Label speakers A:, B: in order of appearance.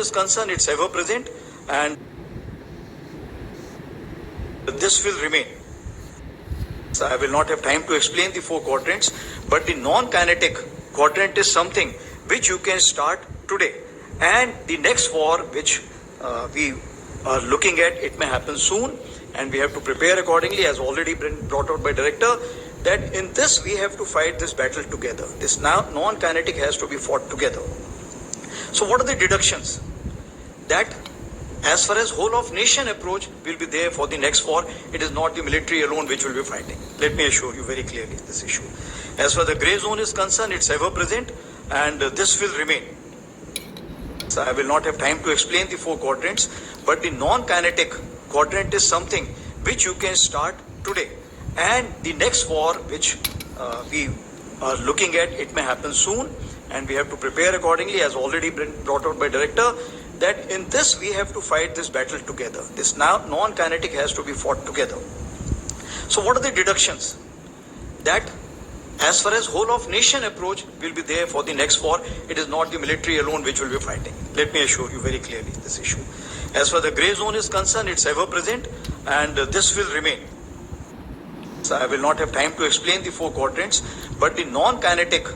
A: is concerned, it's ever present, and this will remain. So I will not have time to explain the four quadrants, but the non-kinetic quadrant is something which you can start today. And the next war which we are looking at, it may happen soon, and we have to prepare accordingly, as already been brought out by director, that in this we have to fight this battle together. This now non-kinetic has to be fought together. So what are the deductions? That as far as whole of nation approach will be there for the next war, it is not the military alone which will be fighting. Let me assure you very clearly this issue. As far as the grey zone is concerned, it's ever present, and this will remain. So I will not have time to explain the four quadrants, but the non-kinetic quadrant is something which you can start today. And the next war which we are looking at, it may happen soon, and we have to prepare accordingly, as already been brought out by director, that in this we have to fight this battle together. This now non-kinetic has to be fought together. So what are the deductions? That as far as whole of nation approach will be there for the next war, it is not the military alone which will be fighting. Let me assure you very clearly this issue. As far as the grey zone is concerned, it's ever present, and this will remain. So I will not have time to explain the four quadrants, but the non-kinetic